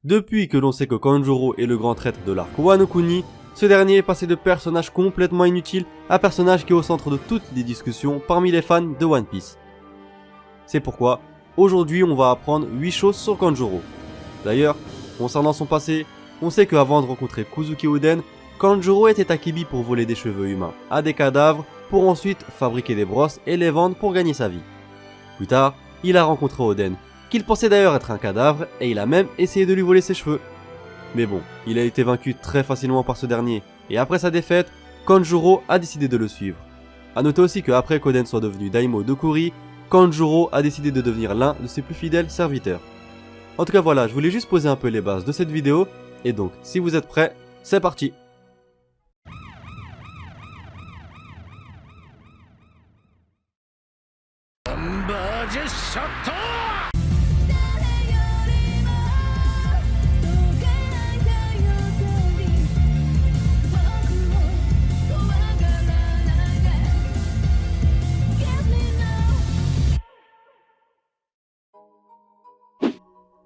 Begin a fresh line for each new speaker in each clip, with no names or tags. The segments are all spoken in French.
Depuis que l'on sait que Kanjuro est le grand traître de l'arc Wano Kuni, ce dernier est passé de personnage complètement inutile à personnage qui est au centre de toutes les discussions parmi les fans de One Piece. C'est pourquoi, aujourd'hui on va apprendre 8 choses sur Kanjuro. D'ailleurs, concernant son passé, on sait qu'avant de rencontrer Kozuki Oden, Kanjuro était à Kibi pour voler des cheveux humains à des cadavres pour ensuite fabriquer des brosses et les vendre pour gagner sa vie. Plus tard, il a rencontré Oden, qu'il pensait d'ailleurs être un cadavre et il a même essayé de lui voler ses cheveux. Mais bon, il a été vaincu très facilement par ce dernier et après sa défaite, Kanjuro a décidé de le suivre. A noter aussi qu'après qu'Oden soit devenu Daimyo de Kuri, Kanjuro a décidé de devenir l'un de ses plus fidèles serviteurs. En tout cas voilà, je voulais juste poser un peu les bases de cette vidéo et donc si vous êtes prêts, c'est parti.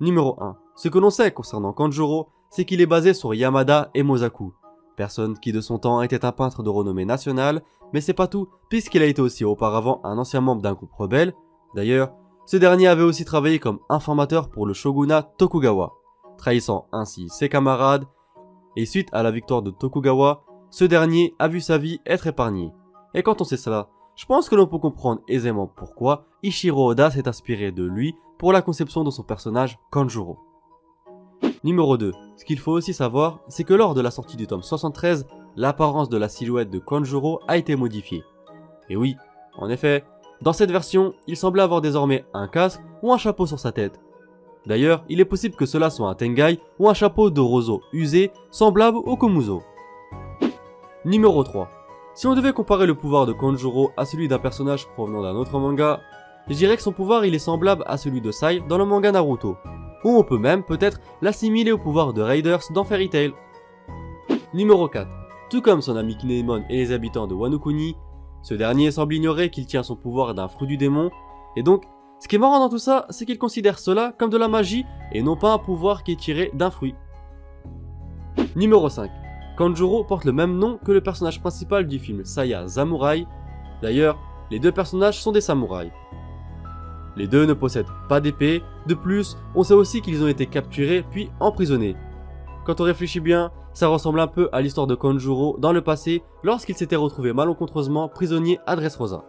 Numéro 1. Ce que l'on sait concernant Kanjuro, c'est qu'il est basé sur Yamada Emozaku, personne qui de son temps était un peintre de renommée nationale, mais c'est pas tout, puisqu'il a été aussi auparavant un ancien membre d'un groupe rebelle. D'ailleurs, ce dernier avait aussi travaillé comme informateur pour le shogunat Tokugawa, trahissant ainsi ses camarades, et suite à la victoire de Tokugawa, ce dernier a vu sa vie être épargnée. Et quand on sait cela, je pense que l'on peut comprendre aisément pourquoi Ichiro Oda s'est inspiré de lui pour la conception de son personnage Kanjuro. Numéro 2. Ce qu'il faut aussi savoir, c'est que lors de la sortie du tome 73, l'apparence de la silhouette de Kanjuro a été modifiée. Et oui, en effet, dans cette version, il semblait avoir désormais un casque ou un chapeau sur sa tête. D'ailleurs, il est possible que cela soit un Tengai ou un chapeau de roseau usé, semblable au Komuzo. Numéro 3. Si on devait comparer le pouvoir de Kanjuro à celui d'un personnage provenant d'un autre manga, je dirais que son pouvoir il est semblable à celui de Sai dans le manga Naruto, ou on peut même peut-être l'assimiler au pouvoir de Raiders dans Fairy Tail. Numéro 4. Tout comme son ami Kinemon et les habitants de Wano Kuni, ce dernier semble ignorer qu'il tient son pouvoir d'un fruit du démon, et donc, ce qui est marrant dans tout ça, c'est qu'il considère cela comme de la magie et non pas un pouvoir qui est tiré d'un fruit. Numéro 5. Kanjuro porte le même nom que le personnage principal du film Saya Samurai. D'ailleurs, les deux personnages sont des samouraïs. Les deux ne possèdent pas d'épée, de plus, on sait aussi qu'ils ont été capturés puis emprisonnés. Quand on réfléchit bien, ça ressemble un peu à l'histoire de Kanjuro dans le passé lorsqu'il s'était retrouvé malencontreusement prisonnier à Dressrosa.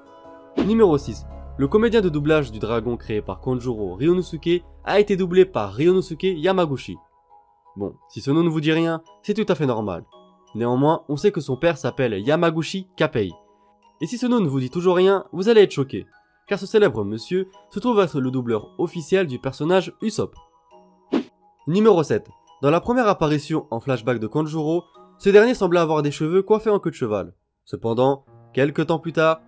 Numéro 6. Le comédien de doublage du dragon créé par Kanjuro, Ryonosuke, a été doublé par Ryonosuke Yamaguchi. Bon, si ce nom ne vous dit rien, c'est tout à fait normal. Néanmoins, on sait que son père s'appelle Yamaguchi Kapei. Et si ce nom ne vous dit toujours rien, vous allez être choqué, car ce célèbre monsieur se trouve être le doubleur officiel du personnage Usopp. Numéro 7. Dans la première apparition en flashback de Kanjuro, ce dernier semblait avoir des cheveux coiffés en queue de cheval. Cependant, quelques temps plus tard,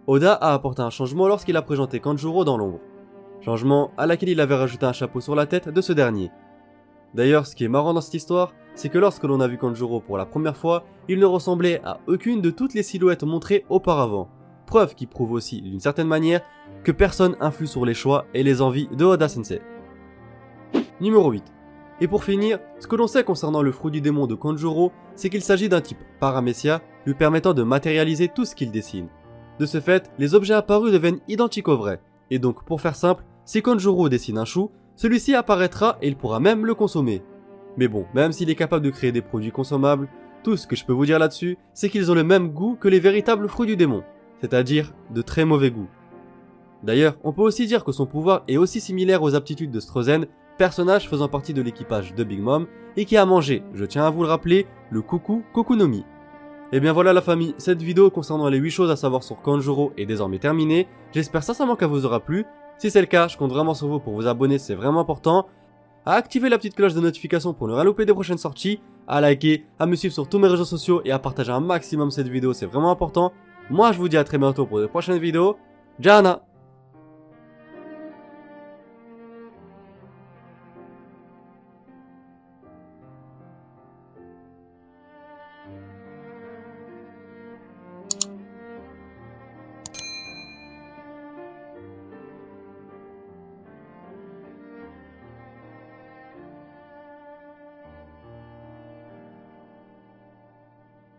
Oda a apporté un changement lorsqu'il a présenté Kanjuro dans l'ombre. Changement à laquelle il avait rajouté un chapeau sur la tête de ce dernier. D'ailleurs, ce qui est marrant dans cette histoire, c'est que lorsque l'on a vu Kanjuro pour la première fois, il ne ressemblait à aucune de toutes les silhouettes montrées auparavant. Preuve qui prouve aussi, d'une certaine manière, que personne influe sur les choix et les envies de Oda Sensei. Numéro 8. Et pour finir, ce que l'on sait concernant le fruit du démon de Kanjuro, c'est qu'il s'agit d'un type paramécia lui permettant de matérialiser tout ce qu'il dessine. De ce fait, les objets apparus deviennent identiques au vrai, et donc pour faire simple, si Kanjuro dessine un chou, celui-ci apparaîtra et il pourra même le consommer. Mais bon, même s'il est capable de créer des produits consommables, tout ce que je peux vous dire là-dessus, c'est qu'ils ont le même goût que les véritables fruits du démon, c'est-à-dire de très mauvais goût. D'ailleurs, on peut aussi dire que son pouvoir est aussi similaire aux aptitudes de Strozen, personnage faisant partie de l'équipage de Big Mom, et qui a mangé, je tiens à vous le rappeler, le coucou Kokunomi. Et bien voilà la famille, cette vidéo concernant les 8 choses à savoir sur Kanjuro est désormais terminée, j'espère sincèrement qu'elle vous aura plu. Si c'est le cas, je compte vraiment sur vous pour vous abonner, c'est vraiment important, à activer la petite cloche de notification pour ne rien louper des prochaines sorties, à liker, à me suivre sur tous mes réseaux sociaux et à partager un maximum cette vidéo, c'est vraiment important. Moi je vous dis à très bientôt pour de prochaines vidéos, Jana!